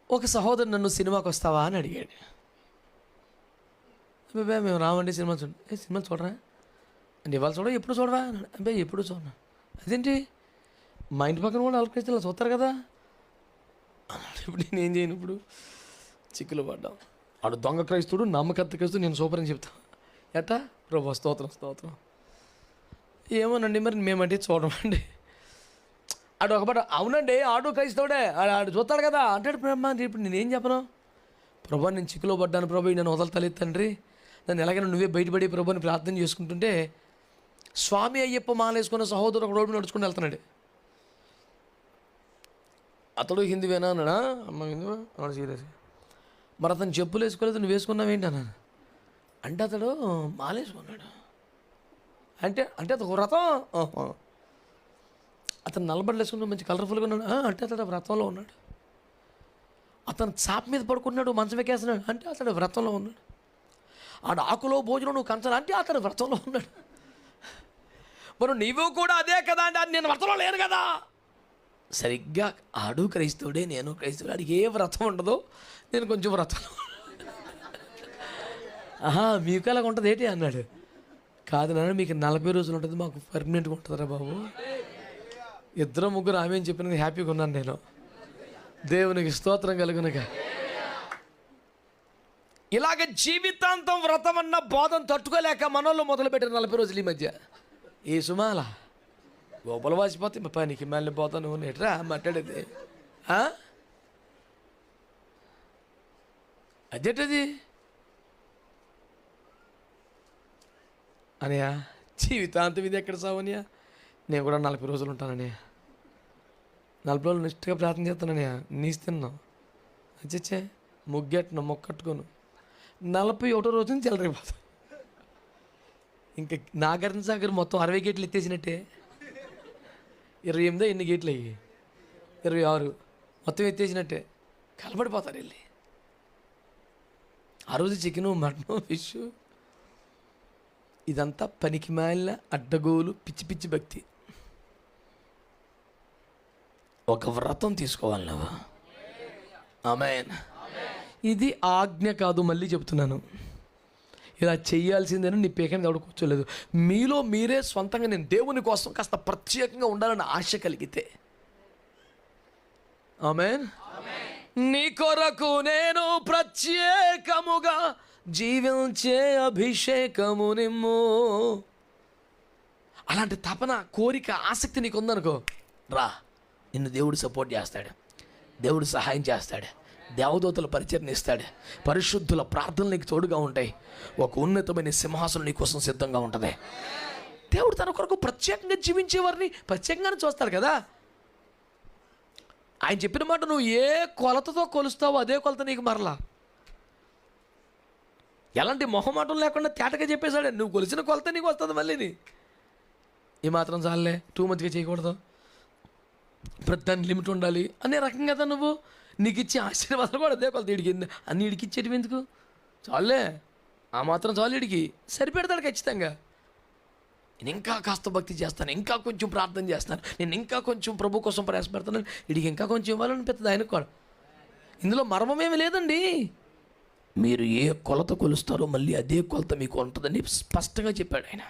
ఒక సహోదరు నన్ను సినిమాకి వస్తావా అని అడిగాడు. అబ్బాయి మేము రామండి సినిమా సినిమా చూడరా అంటే ఇవాళ చూడ ఎప్పుడు చూడవా అబ్బాయి ఎప్పుడు చూడరా. అదేంటి మా ఇంటి పక్కన కూడా ఆలోచించాలి చూస్తారు కదా అన్నాడు. ఇప్పుడు నేనేం చేయను, ఇప్పుడు చిక్కులు పడ్డాం. ఆడు దొంగ క్రైస్తుడు, నమ్మకత్త క్రైస్తుడు, నేను సూపర్ అని చెప్తాను. ఎట్టా ప్రభు స్తోత్రం. ఏమోనండి మరి మేమంటే చూడమండి. ఆడు ఒకపాట అవునండి ఆడు క్రైస్తవుడే ఆడు చూస్తాడు కదా అంటాడు. బ్రహ్మ ఇప్పుడు నేనేం చెప్పను, ప్రభా నేను చిక్కులో పడ్డాను ప్రభు, నన్ను వదలతలేదు తండ్రి, నన్ను ఎలాగైనా నువ్వే బయటపడి ప్రభు అని ప్రార్థన చేసుకుంటుంటే స్వామి అయ్యప్ప మాలేసుకున్న సహోదరుడు ఒక రోడ్డు నడుచుకుని వెళ్తున్నాడు. అతడు హిందీవేనా అన్నాడా, అమ్మ హిందీవా అన్నాడు సీరియస్. మరి అతను చెప్పులు వేసుకోలేదు, నువ్వు వేసుకున్నావు ఏంటి అన్నాను. అంటే అతడు మాలేసుకున్నాడు. అంటే అతను వ్రతం, అతను నల్లబడ్డలు వేసుకున్నాడు, మంచి కలర్ఫుల్గా ఉన్నాడు. అంటే అతడు వ్రతంలో ఉన్నాడు. అతను చాప మీద పడుకున్నాడు, మంచం ఎక్కేస్తున్నాడు, అంటే అతడు వ్రతంలో ఉన్నాడు. ఆడు ఆకులో భోజనం నువ్వు కంచాలి, అంటే అతడు వ్రతంలో ఉన్నాడు. మరి నీవు కూడా అదే కదా అంటే అది నేను వ్రతంలో లేను కదా. సరిగ్గా ఆడు క్రైస్తవుడే, నేను క్రైస్తవుడే. ఆడికి ఏ వ్రతం ఉండదో, నేను కొంచెం వ్రతం. మీకు అలాగ ఉంటుంది ఏంటి అన్నాడు. కాదు నాన్న మీకు 40 రోజులు ఉంటుంది, మాకు పర్మనెంట్గా ఉంటుందిరా బాబు. 2-3 ఆమె అని చెప్పినది హ్యాపీగా ఉన్నాను నేను. దేవునికి స్తోత్రం కలుగునగా. ఇలాగ జీవితాంతం వ్రతం అన్న బోధన తట్టుకోలేక మనోళ్ళు మొదలుపెట్టారు 40 రోజులు ఈ మధ్య. ఏ సుమాల గోపలు వాసిపోతే పనికి మళ్ళీ పోతాను ఎట్రా మాట్లాడేది. అదేంటది అనయా, జీవితాంతం ఇది ఎక్కడ సావనియా, నేను కూడా 40 రోజులు ఉంటానని. 40 రోజులు నిష్ఠగా ప్రార్థన చేస్తానని నీస్తున్నావు అచ్చే ముగ్గెట్ను మొక్కట్టుకోను 41వ రోజు నుంచి చెలరైపోతాను. ఇంకా నాగార్జున సాగర్ మొత్తం 60 గేట్లు ఎత్తేసినట్టే. 28 ఎన్ని గేట్లు అయ్యి 26 మొత్తం ఎత్తేసినట్టే కలబడిపోతారు వెళ్ళి. ఆ రోజు చికెను మటను ఫిష్ ఇదంతా పనికి మాలిన అడ్డగోలు పిచ్చి పిచ్చి భక్తి. ఒక వ్రతం తీసుకోవాలి నువ్వు. ఆమేన్. ఇది ఆజ్ఞ కాదు, మళ్ళీ చెప్తున్నాను, ఇలా చెయ్యాల్సిందేనని నీ పేక మీద ఎవడు కూర్చోలేదు. మీలో మీరే సొంతంగా నేను దేవుని కోసం కాస్త ప్రత్యేకంగా ఉండాలని ఆశ కలిగితే, ఆమేన్, నీ కొరకు నేను ప్రత్యేకముగా జీవించే అభిషేకము నిమ్ము. అలాంటి తపన, కోరిక, ఆసక్తి నీకు ఉందనుకో, రా, నిన్ను దేవుడు సపోర్ట్ చేస్తాడు, దేవుడు సహాయం చేస్తాడు, దేవదూతల పరిచయం ఇస్తాడు, పరిశుద్ధుల ప్రార్థనలు నీకు తోడుగా ఉంటాయి, ఒక ఉన్నతమైన సింహాసనం నీ కోసం సిద్ధంగా ఉంటుంది. దేవుడు తన కొరకు ప్రత్యేకంగా జీవించేవారిని ప్రత్యేకంగానే చూస్తాడు కదా. ఆయన చెప్పిన మాట నువ్వు ఏ కొలతతో కొలుస్తావో అదే కొలత నీకు మరలా. ఎలాంటి మొహమాటం లేకుండా తేటగా చెప్పేశాడు, నువ్వు కొలిసిన కొలత నీకు వస్తుంది. మళ్ళీని ఈ మాత్రం చాలే, టూ మచ్గా చేయకూడదు, ప్రతిదానికి లిమిట్ ఉండాలి అనే రకం కదా. నువ్వు నీకు ఇచ్చే ఆశీర్వాదాలు కూడా అదే కొలత. ఇడికి అన్ని ఇడికి ఇచ్చేటివి ఎందుకు, చాలే ఆ మాత్రం చాలు, ఇడికి సరిపెడతాడు ఖచ్చితంగా. నేను ఇంకా కాస్త భక్తి చేస్తాను, ఇంకా కొంచెం ప్రార్థన చేస్తాను, నేను ఇంకా కొంచెం ప్రభు కోసం ప్రయాసపెడతాను, ఇడికి ఇంకా కొంచెం ఇవ్వాలని పెద్దది ఆయనకు కూడా. ఇందులో మర్మమేమి లేదండి. మీరు ఏ కొలత కొలుస్తారో మళ్ళీ అదే కొలత మీకు ఉంటుందని స్పష్టంగా చెప్పాడు ఆయన.